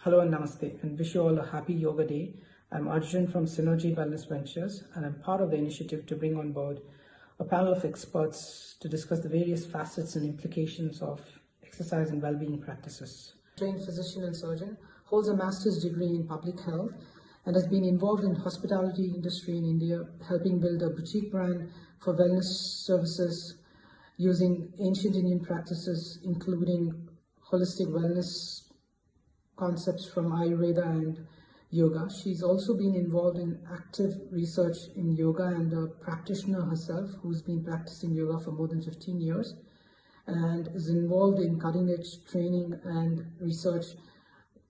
Hello and namaste, and wish you all a happy Yoga Day. I'm Arjun from Synergy Wellness Ventures, and I'm part of the initiative to bring on board a panel of experts to discuss the various facets and implications of exercise and well-being practices. Trained physician and surgeon, holds a master's degree in public health, and has been involved in hospitality industry in India, helping build a boutique brand for wellness services using ancient Indian practices, including holistic wellness concepts from Ayurveda and yoga. She's also been involved in active research in yoga and a practitioner herself who's been practicing yoga for more than 15 years and is involved in cutting-edge training and research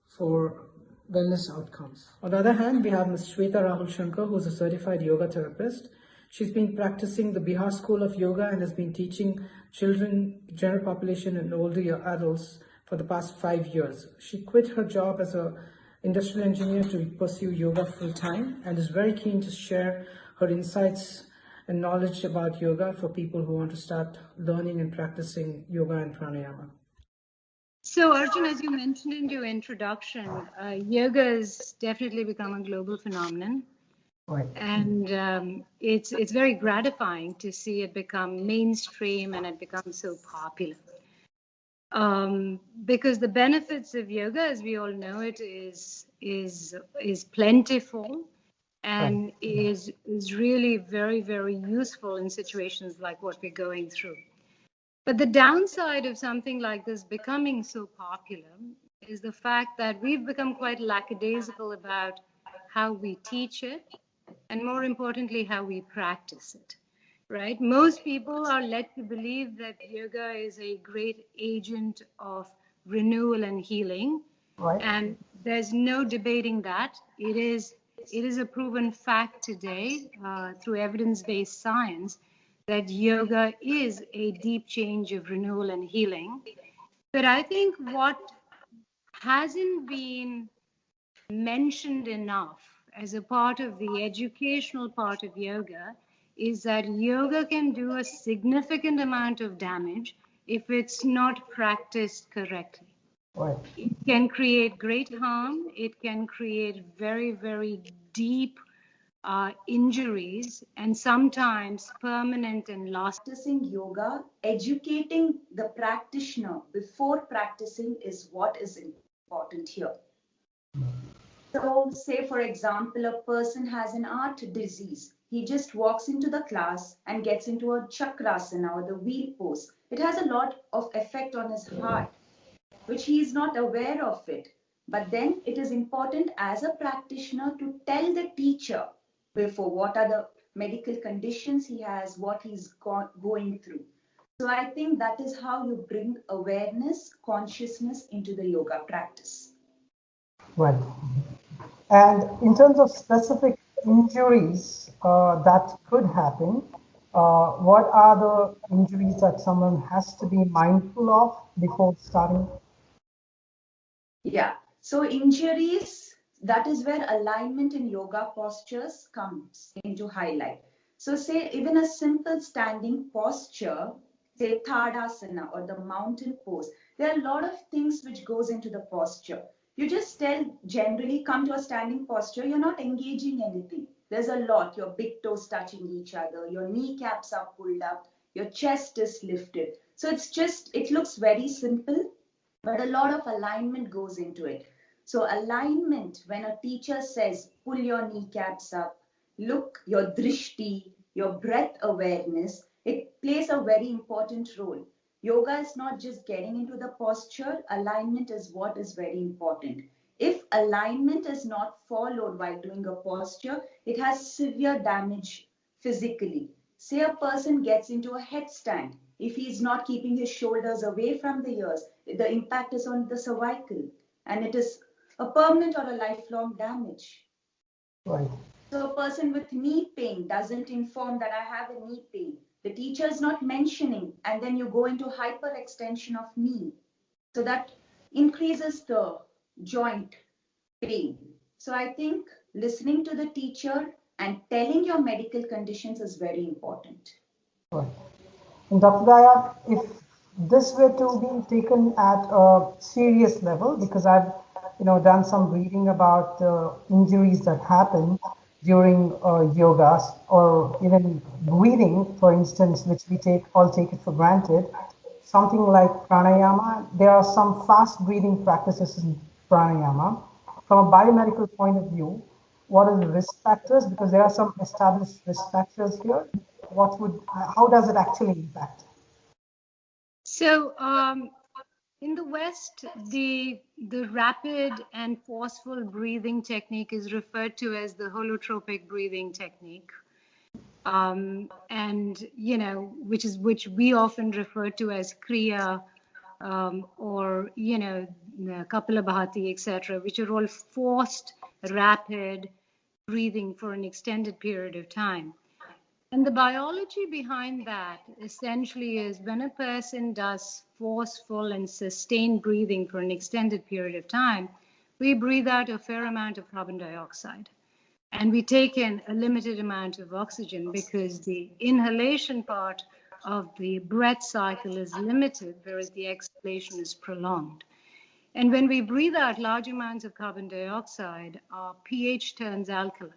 for wellness outcomes. On the other hand, we have Ms. Shweta Rahul Shankar, who's a certified yoga therapist. She's been practicing the Bihar School of Yoga and has been teaching children, general population and older adults for the past 5 years. She quit her job as an industrial engineer to pursue yoga full-time and is very keen to share her insights and knowledge about yoga for people who want to start learning and practicing yoga and pranayama. So Arjun, as you mentioned in your introduction, yoga has definitely become a global phenomenon. Right. And it's very gratifying to see it become mainstream and it become so popular. Because the benefits of yoga, as we all know it, is plentiful and is really very, very useful in situations like what we're going through. But the downside of something like this becoming so popular is the fact that we've become quite lackadaisical about how we teach it, and more importantly, how we practice it. Right? Most people are led to believe that yoga is a great agent of renewal and healing. Right. And there's no debating that. It is a proven fact today through evidence-based science that yoga is a deep change of renewal and healing. But I think what hasn't been mentioned enough as a part of the educational part of yoga is that yoga can do a significant amount of damage if it's not practiced correctly. Right. It can create great harm. It can create very, very deep injuries and sometimes permanent and lasting. Practicing yoga, educating the practitioner before practicing is what is important here. So, say for example, a person has an heart disease. He just walks into the class and gets into a chakrasana or the wheel pose. It has a lot of effect on his heart, which he is not aware of it. But then it is important as a practitioner to tell the teacher before what are the medical conditions he has, what he's going through. So I think that is how you bring awareness, consciousness into the yoga practice. Right. And in terms of specific injuries that could happen, what are the injuries that someone has to be mindful of before starting? Yeah, so injuries, that is where alignment in yoga postures comes into highlight. So say even a simple standing posture, say Tadasana or the mountain pose, there are a lot of things which goes into the posture. You just generally come to a standing posture, you're not engaging anything. There's a lot, your big toes touching each other, your kneecaps are pulled up, your chest is lifted. So it looks very simple, but a lot of alignment goes into it. So alignment, when a teacher says, pull your kneecaps up, look, your drishti, your breath awareness, it plays a very important role. Yoga is not just getting into the posture, alignment is what is very important. If alignment is not followed while doing a posture, it has severe damage physically. Say a person gets into a headstand. If he is not keeping his shoulders away from the ears, the impact is on the cervical and it is a permanent or a lifelong damage. Right. So a person with knee pain doesn't inform that I have a knee pain. The teacher is not mentioning, and then you go into hyperextension of knee. So that increases the joint pain. So I think listening to the teacher and telling your medical conditions is very important. Right. And Dr. Daya, if this were to be taken at a serious level, because I've done some reading about injuries that happen during yoga, or even breathing, for instance, which we all take it for granted. Something like pranayama, there are some fast breathing practices in pranayama. From a biomedical point of view, what are the risk factors? Because there are some established risk factors here. How does it actually impact? So in the West, the rapid and forceful breathing technique is referred to as the holotropic breathing technique, and which we often refer to as Kriya, or Kapalabhati, etc., which are all forced, rapid breathing for an extended period of time. And the biology behind that essentially is when a person does forceful and sustained breathing for an extended period of time, we breathe out a fair amount of carbon dioxide. And we take in a limited amount of oxygen because the inhalation part of the breath cycle is limited, whereas the exhalation is prolonged. And when we breathe out large amounts of carbon dioxide, our pH turns alkaline.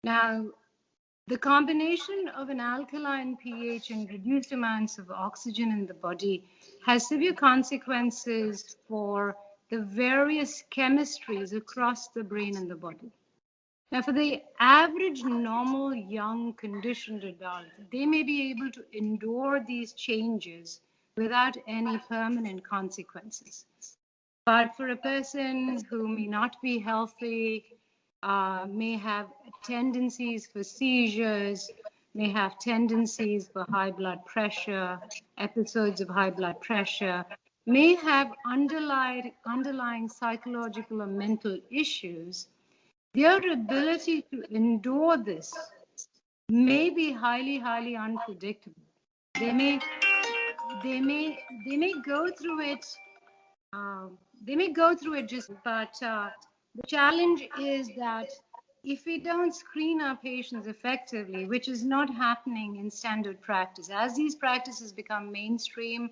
Now, the combination of an alkaline pH and reduced amounts of oxygen in the body has severe consequences for the various chemistries across the brain and the body. Now, for the average, normal, young, conditioned adult, they may be able to endure these changes without any permanent consequences. But for a person who may not be healthy, may have tendencies for seizures, may have tendencies for high blood pressure, episodes of high blood pressure, may have underlying psychological or mental issues, their ability to endure this may be highly, highly unpredictable. They may go through it. They may go through it but the challenge is that if we don't screen our patients effectively, which is not happening in standard practice, as these practices become mainstream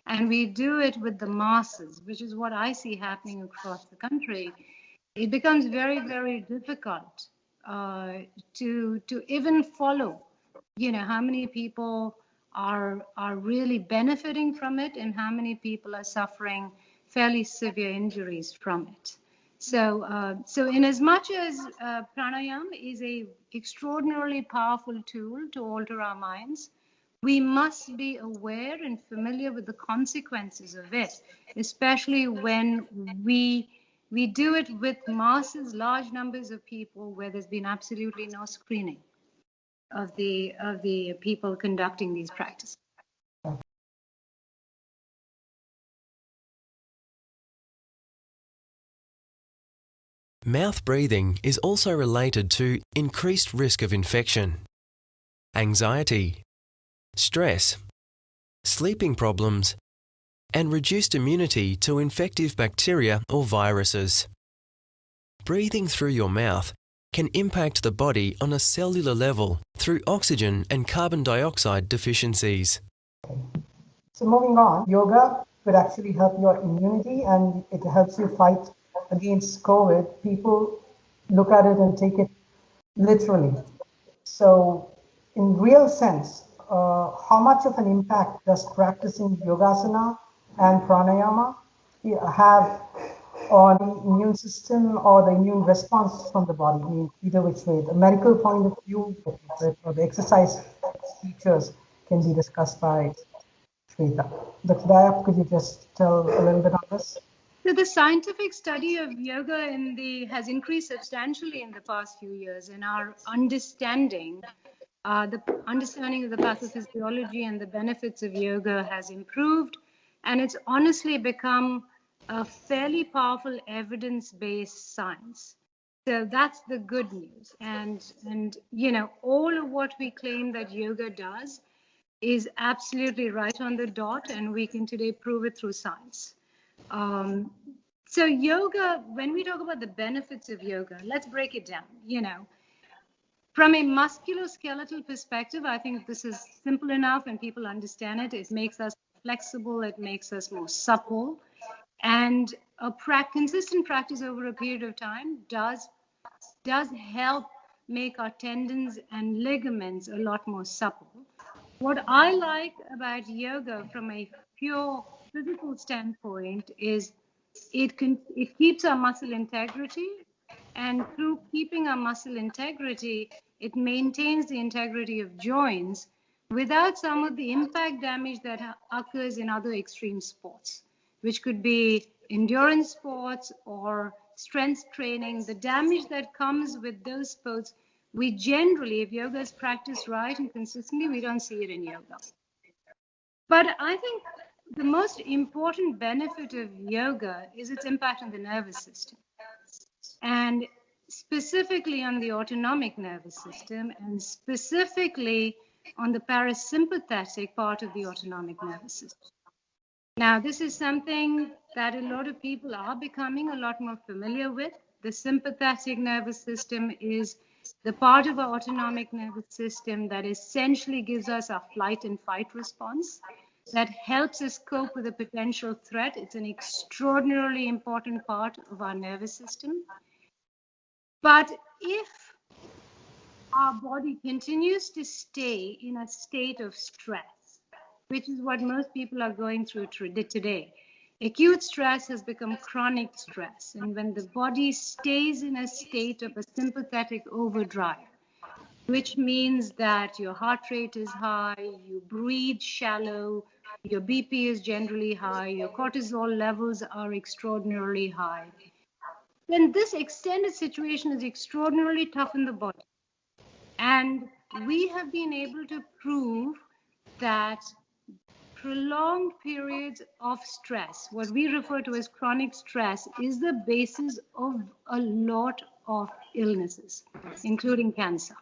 and we do it with the masses, which is what I see happening across the country, it becomes very, very difficult to even follow, how many people are really benefiting from it and how many people are suffering fairly severe injuries from it. So, in as much as pranayama is a extraordinarily powerful tool to alter our minds, we must be aware and familiar with the consequences of it, especially when we do it with masses, large numbers of people, where there's been absolutely no screening of the people conducting these practices. Mouth breathing is also related to increased risk of infection, anxiety, stress, sleeping problems, and reduced immunity to infective bacteria or viruses. Breathing through your mouth can impact the body on a cellular level through oxygen and carbon dioxide deficiencies. So moving on, yoga could actually help your immunity and it helps you fight against COVID. People look at it and take it literally. So in real sense, how much of an impact does practicing yogasana and pranayama have on the immune system or the immune response from the body? I mean, either which way, the medical point of view or the exercise features can be discussed by Shweta. Dr. Dayap, could you just tell a little bit on this? So the scientific study of yoga has increased substantially in the past few years, and our understanding of the pathophysiology and the benefits of yoga has improved, and it's honestly become a fairly powerful evidence-based science. So that's the good news. And all of what we claim that yoga does is absolutely right on the dot, and we can today prove it through science. So yoga, when we talk about the benefits of yoga, let's break it down. From a musculoskeletal perspective, I think this is simple enough and people understand it. It makes us flexible, it makes us more supple. And consistent practice over a period of time does help make our tendons and ligaments a lot more supple. What I like about yoga from a pure physical standpoint is it keeps our muscle integrity, and through keeping our muscle integrity, it maintains the integrity of joints without some of the impact damage that occurs in other extreme sports, which could be endurance sports or strength training. The damage that comes with those sports, we generally, if yoga is practiced right and consistently, we don't see it in yoga. But I think the most important benefit of yoga is its impact on the nervous system, and specifically on the autonomic nervous system, and specifically on the parasympathetic part of the autonomic nervous system. Now, this is something that a lot of people are becoming a lot more familiar with. The sympathetic nervous system is the part of our autonomic nervous system that essentially gives us our flight and fight response, that helps us cope with a potential threat. It's an extraordinarily important part of our nervous system. But if our body continues to stay in a state of stress, which is what most people are going through today, acute stress has become chronic stress. And when the body stays in a state of a sympathetic overdrive, which means that your heart rate is high, you breathe shallow, your BP is generally high, your cortisol levels are extraordinarily high, then this extended situation is extraordinarily tough in the body. And we have been able to prove that prolonged periods of stress, what we refer to as chronic stress, is the basis of a lot of illnesses, including cancer.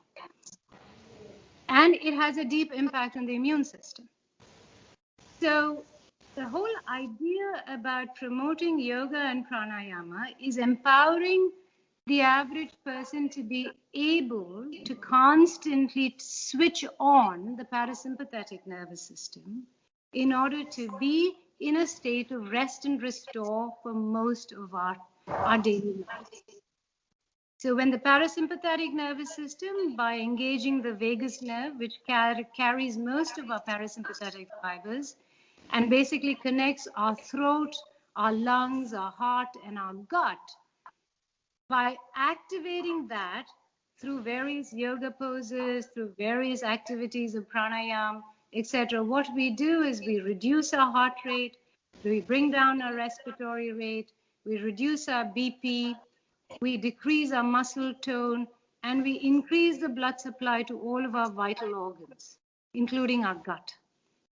And it has a deep impact on the immune system. So the whole idea about promoting yoga and pranayama is empowering the average person to be able to constantly switch on the parasympathetic nervous system in order to be in a state of rest and restore for most of our daily life. So when the parasympathetic nervous system, by engaging the vagus nerve, which carries most of our parasympathetic fibers, and basically connects our throat, our lungs, our heart, and our gut, by activating that through various yoga poses, through various activities of pranayama, etc., what we do is we reduce our heart rate, we bring down our respiratory rate, we reduce our BP, we decrease our muscle tone, and we increase the blood supply to all of our vital organs, including our gut,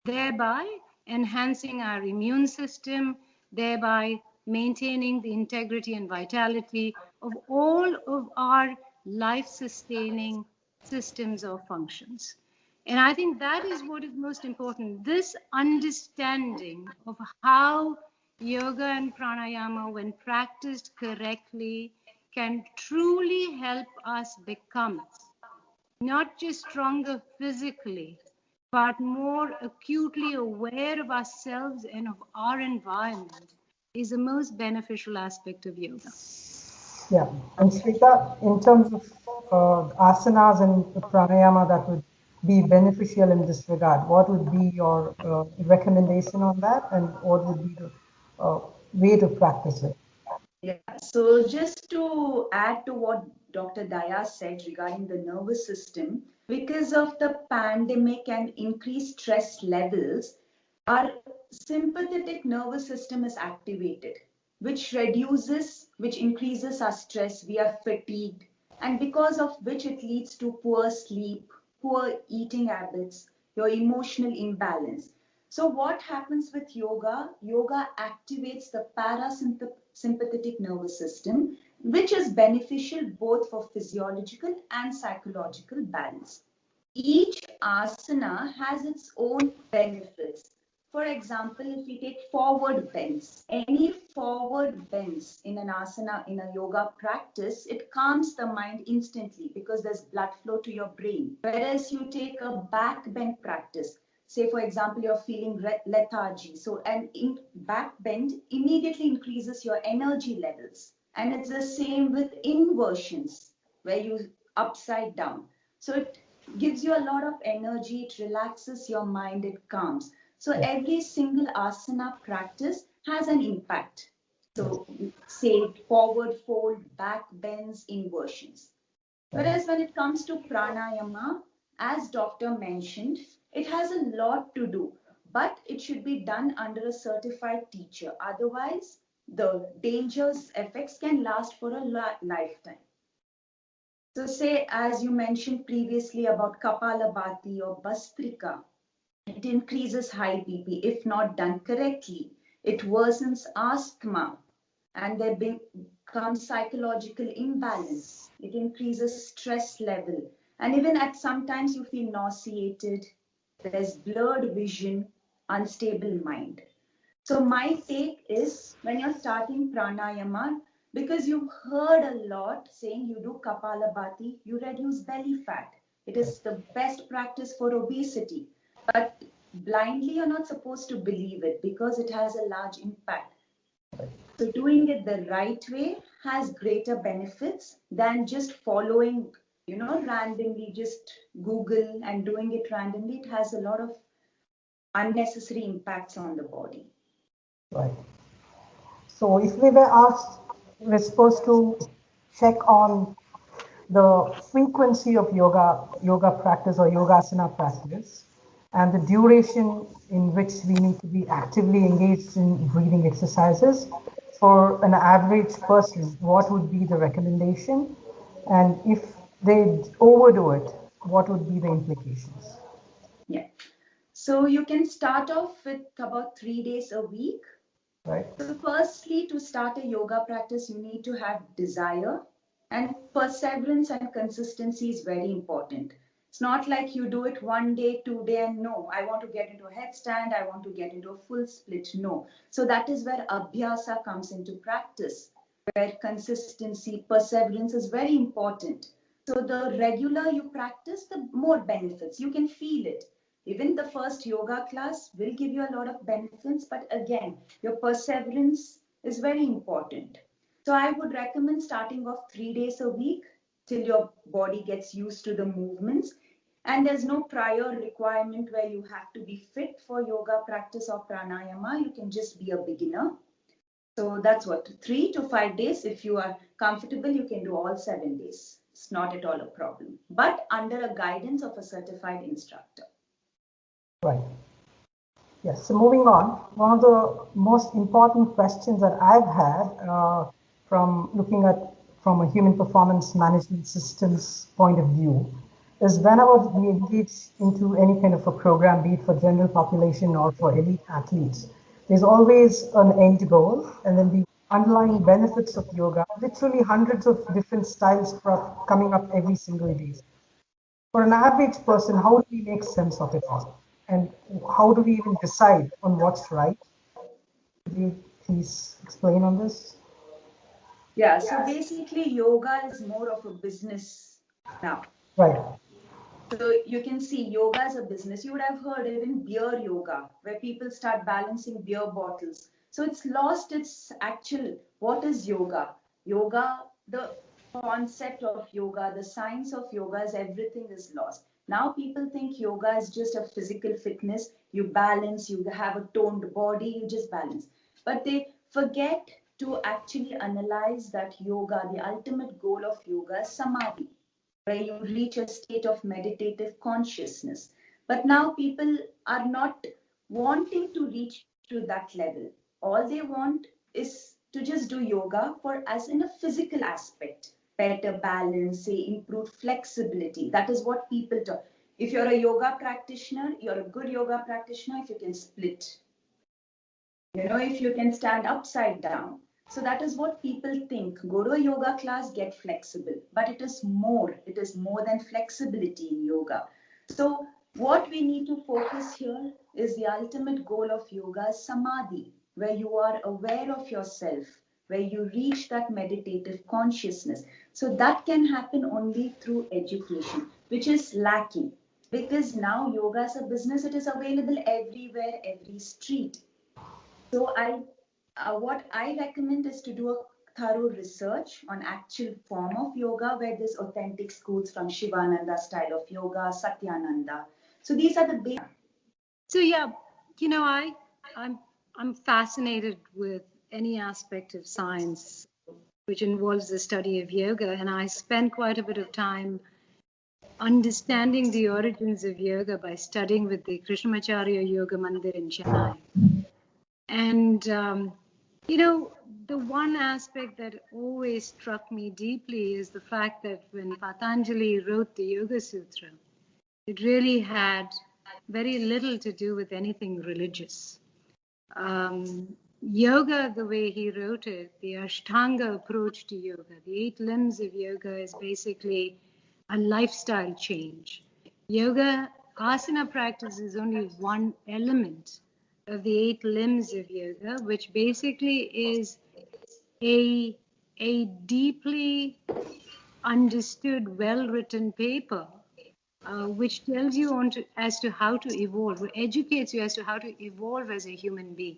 thereby enhancing our immune system, thereby maintaining the integrity and vitality of all of our life-sustaining systems or functions. And I think that is what is most important. This understanding of how yoga and pranayama, when practiced correctly, can truly help us become not just stronger physically, but more acutely aware of ourselves and of our environment, is the most beneficial aspect of yoga. Yeah, and Shrita, in terms of asanas and pranayama that would be beneficial in this regard, what would be your recommendation on that, and what would be the way to practice it? Yeah, so just to add to what Dr. Daya said regarding the nervous system, because of the pandemic and increased stress levels, our sympathetic nervous system is activated, which increases our stress. We are fatigued, and because of which it leads to poor sleep, poor eating habits, your emotional imbalance. So what happens with yoga? Yoga activates the parasympathetic nervous system, which is beneficial both for physiological and psychological balance. Each asana has its own benefits. For example, if we take forward bends, any forward bends in an asana, in a yoga practice, it calms the mind instantly because there's blood flow to your brain. Whereas you take a back bend practice, say for example, you're feeling lethargy. So an back bend immediately increases your energy levels. And it's the same with inversions where you upside down. So it gives you a lot of energy, it relaxes your mind, it calms. So every single asana practice has an impact. So say forward fold, back bends, inversions. Whereas when it comes to pranayama, as doctor mentioned, it has a lot to do, but it should be done under a certified teacher. Otherwise, the dangerous effects can last for a lifetime. So say, as you mentioned previously about Kapalabhati or Bastrika, it increases high BP if not done correctly. It worsens asthma and there becomes psychological imbalance. It increases stress level. And even at sometimes you feel nauseated, there's blurred vision, unstable mind. So my take is when you're starting pranayama, because you've heard a lot saying you do Kapalabhati, you reduce belly fat. It is the best practice for obesity. But blindly you're not supposed to believe it because it has a large impact. So doing it the right way has greater benefits than just following, randomly, just Google and doing it randomly. It has a lot of unnecessary impacts on the body. Right. So if we were asked, we're supposed to check on the frequency of yoga practice or yogasana practice, and the duration in which we need to be actively engaged in breathing exercises. For an average person, what would be the recommendation? And if they overdo it, what would be the implications? Yeah. So you can start off with about 3 days a week. Right. So firstly, to start a yoga practice, you need to have desire, and perseverance and consistency is very important. It's not like you do it 1 day, 2 day, and no, I want to get into a headstand, I want to get into a full split. No. So that is where abhyasa comes into practice, where consistency, perseverance is very important. So the regular you practice, the more benefits. You can feel it. Even the first yoga class will give you a lot of benefits, but again, your perseverance is very important. So I would recommend starting off 3 days a week till your body gets used to the movements. And there's no prior requirement where you have to be fit for yoga practice or pranayama. You can just be a beginner. So that's what, 3 to 5 days. If you are comfortable, you can do all 7 days. It's not at all a problem, but under a guidance of a certified instructor. Right. Yes. So moving on, one of the most important questions that I've had from looking at from a human performance management systems point of view is whenever we engage into any kind of a program, be it for general population or for elite athletes, there's always an end goal, and then the underlying benefits of yoga, literally hundreds of different styles coming up every single day. For an average person, how do we make sense of it all? And how do we even decide on what's right? Could you please explain on this? Yeah, so basically yoga is more of a business now. Right. So you can see yoga as a business. You would have heard even beer yoga, where people start balancing beer bottles. So it's lost its actual, what is yoga? Yoga, the concept of yoga, the science of yoga is everything is lost. Now people think yoga is just a physical fitness. You balance, you have a toned body, you just balance. But they forget to actually analyze that yoga, the ultimate goal of yoga is samadhi, where you reach a state of meditative consciousness. But now people are not wanting to reach to that level. All they want is to just do yoga for as in a physical aspect, better balance, say improved flexibility. That is what people talk. If you're a yoga practitioner, you're a good yoga practitioner if you can split. If you can stand upside down. So that is what people think. Go to a yoga class, get flexible. But it is more. It is more than flexibility in yoga. So what we need to focus here is the ultimate goal of yoga is samadhi, where you are aware of yourself, where you reach that meditative consciousness. So that can happen only through education, which is lacking. because now yoga as a business, it is available everywhere, every street. So what I recommend is to do a thorough research on actual form of yoga, where there's authentic schools from Shivananda style of yoga, Satyananda. So these are the basic. So yeah, I'm fascinated with any aspect of science which involves the study of yoga, and I spend quite a bit of time understanding the origins of yoga by studying with the Krishnamacharya Yoga Mandir in Chennai. And the one aspect that always struck me deeply is the fact that when Patanjali wrote the Yoga Sutra, it really had very little to do with anything religious. Yoga, the way he wrote it, the Ashtanga approach to yoga, the 8 limbs of yoga, is basically a lifestyle change. Yoga, asana practice is only one element of the 8 limbs of yoga, which basically is a deeply understood, well-written paper which tells you as to how to evolve, educates you as to how to evolve as a human being.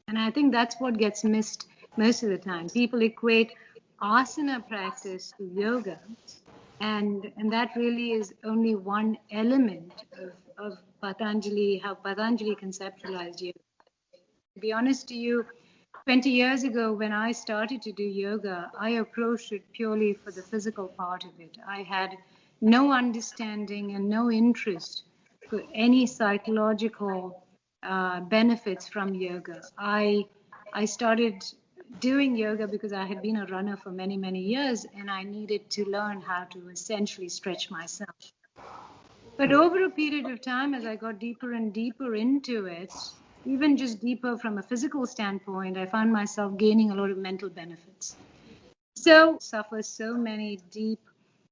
And I think that's what gets missed most of the time. People equate asana practice to yoga, and that really is only one element of Patanjali, how Patanjali conceptualized yoga. To be honest to you, 20 years ago, when I started to do yoga, I approached it purely for the physical part of it. I had no understanding and no interest for any psychological benefits from yoga. I started doing yoga because I had been a runner for many, many years, and I needed to learn how to essentially stretch myself. But over a period of time, as I got deeper and deeper into it, even just deeper from a physical standpoint, I found myself gaining a lot of mental benefits. So, suffer so many deep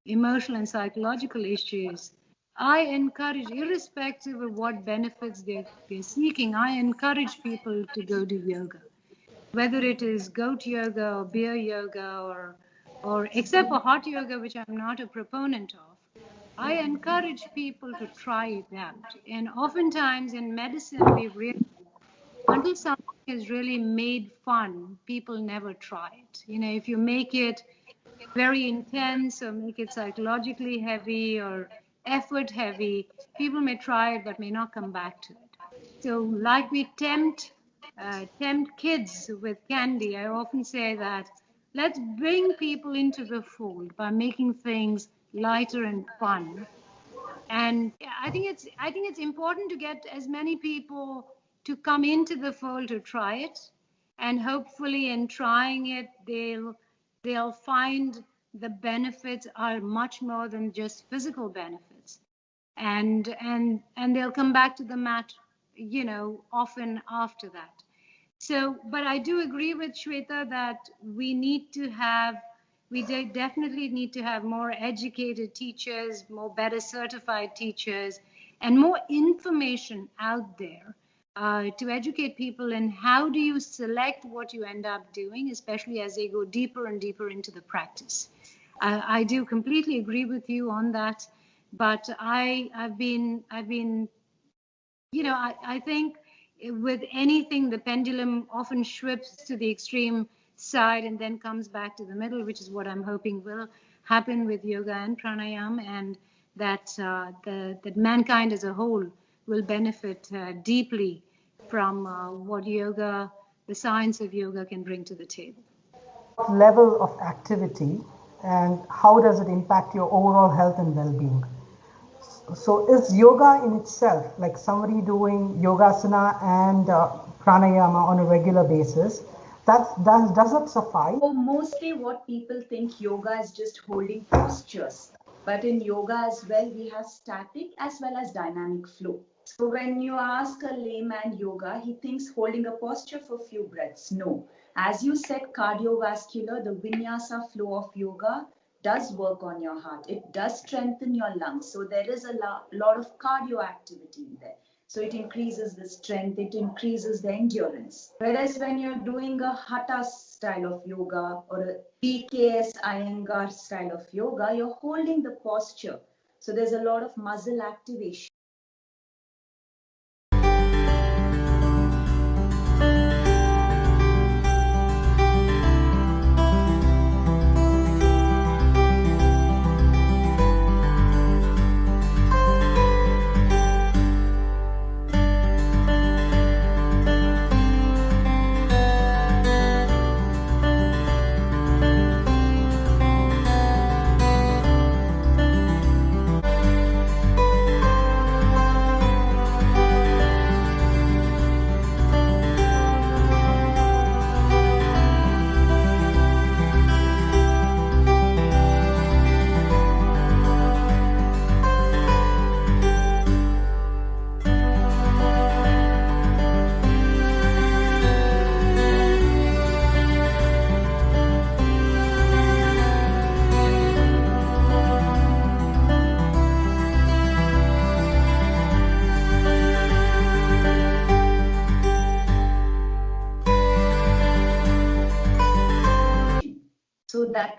emotional and psychological issues. I encourage, irrespective of what benefits they're seeking, I encourage people to go do yoga. Whether it is goat yoga or beer yoga or except for hot yoga, which I'm not a proponent of, I encourage people to try it out. And oftentimes in medicine, we've realized until something is really made fun, people never try it. If you make it very intense or make it psychologically heavy or effort heavy, people may try it but may not come back to it. So, like we tempt kids with candy, I often say that let's bring people into the fold by making things lighter and fun. And I think it's important to get as many people to come into the fold to try it, and hopefully in trying it they'll find the benefits are much more than just physical benefits, and they'll come back to the mat often after that. So, but I do agree with Shweta that we definitely need to have more educated teachers, more better certified teachers, and more information out there to educate people in how do you select what you end up doing, especially as they go deeper and deeper into the practice. I do completely agree with you on that, but I've been I think with anything, the pendulum often shifts to the extreme side and then comes back to the middle, which is what I'm hoping will happen with yoga and pranayama, and that that mankind as a whole will benefit deeply from what yoga, the science of yoga, can bring to the table. Level of activity and how does it impact your overall health and well-being? So is yoga in itself, like somebody doing yogasana and pranayama on a regular basis, does it suffice? So mostly what people think yoga is just holding postures. But in yoga as well, we have static as well as dynamic flow. So when you ask a layman yoga, he thinks holding a posture for few breaths. No. As you said, cardiovascular, the vinyasa flow of yoga does work on your heart. It does strengthen your lungs. So there is a lot of cardio activity in there. So it increases the strength, it increases the endurance. Whereas when you're doing a hatha style of yoga or a PKS Iyengar style of yoga, you're holding the posture. So there's a lot of muscle activation.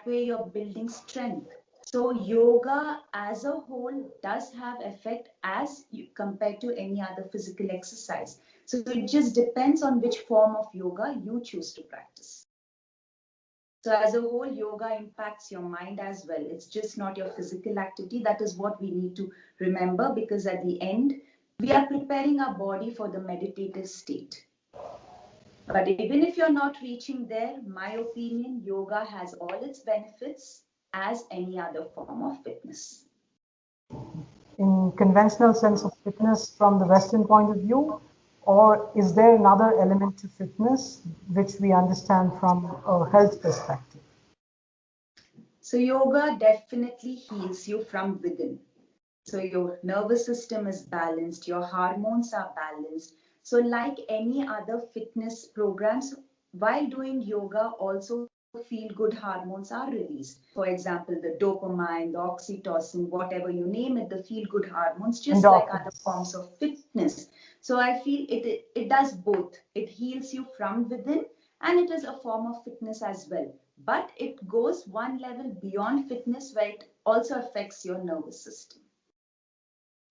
that way you're building strength. So yoga as a whole does have effect as compared to any other physical exercise. So it just depends on which form of yoga you choose to practice. So as a whole, yoga impacts your mind as well. It's just not your physical activity. That is what we need to remember, because at the end, we are preparing our body for the meditative state. But even if you're not reaching there, my opinion, yoga has all its benefits as any other form of fitness. In conventional sense of fitness from the Western point of view, or is there another element to fitness which we understand from a health perspective? So yoga definitely heals you from within. So your nervous system is balanced, your hormones are balanced. So like any other fitness programs, while doing yoga also feel good hormones are released. For example, the dopamine, the oxytocin, whatever you name it, the feel good hormones, just like other forms of fitness. So I feel it does both. It heals you from within and it is a form of fitness as well. But it goes one level beyond fitness where it also affects your nervous system,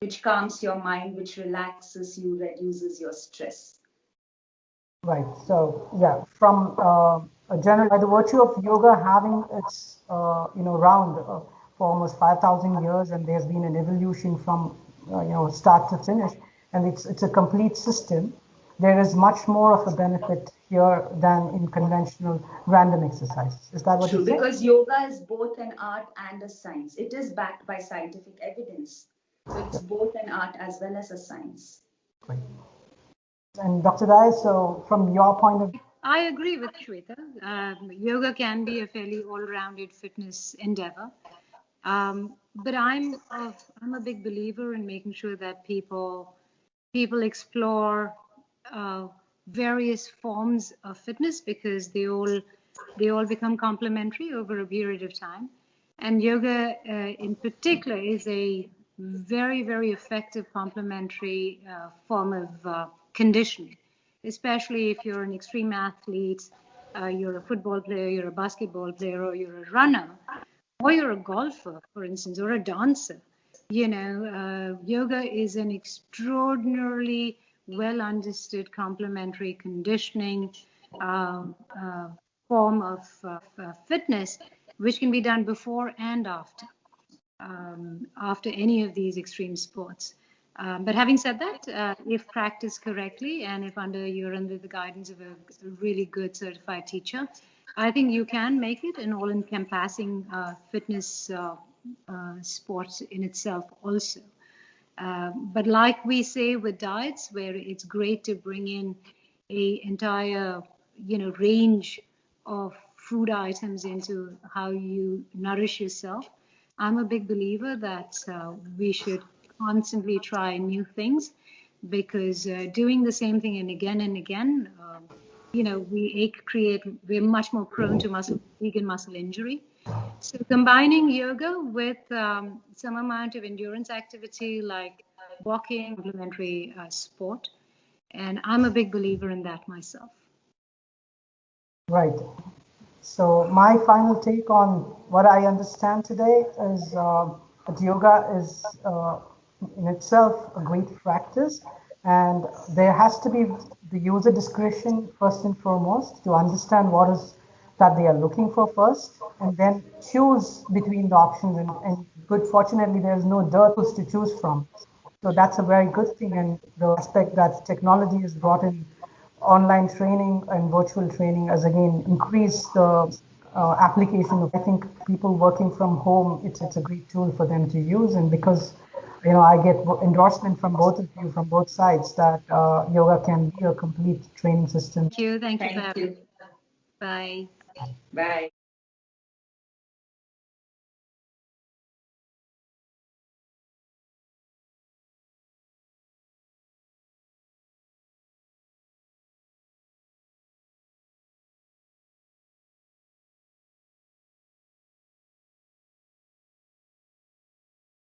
which calms your mind, which relaxes you, reduces your stress. Right. So yeah, from a general, by the virtue of yoga having its round for almost 5,000 years, and there's been an evolution from start to finish, and it's a complete system. There is much more of a benefit here than in conventional random exercises. Is that what you say? Because yoga is both an art and a science. It is backed by scientific evidence. So it's both an art as well as a science. Great. And Dr. Dai, so from your point of view, I agree with Shweta. Yoga can be a fairly all-rounded fitness endeavor. But I'm a big believer in making sure that people explore various forms of fitness, because they all become complementary over a period of time. And yoga in particular is a very, very effective complementary form of conditioning, especially if you're an extreme athlete, you're a football player, you're a basketball player, or you're a runner, or you're a golfer, for instance, or a dancer. Yoga is an extraordinarily well understood complementary conditioning form of fitness, which can be done before and after any of these extreme sports. But having said that, if practiced correctly and if you're under the guidance of a really good certified teacher, I think you can make it an all-encompassing fitness sport in itself also. But like we say with diets, where it's great to bring in a entire range of food items into how you nourish yourself, I'm a big believer that we should constantly try new things, because doing the same thing and again, we're much more prone to muscle fatigue and muscle injury. So combining yoga with some amount of endurance activity like walking, complementary sport, and I'm a big believer in that myself. Right. So my final take on what I understand today is that yoga is in itself a great practice, and there has to be the user discretion first and foremost to understand what is that they are looking for first, and then choose between the options. And good, fortunately, there is no dirt to choose from. So that's a very good thing, and the aspect that technology has brought in online training and virtual training has again increased the application of, I think, people working from home, it's a great tool for them to use. And because I get endorsement from both of you, from both sides, that yoga can be a complete training system. Thank you for having me. Bye. Bye.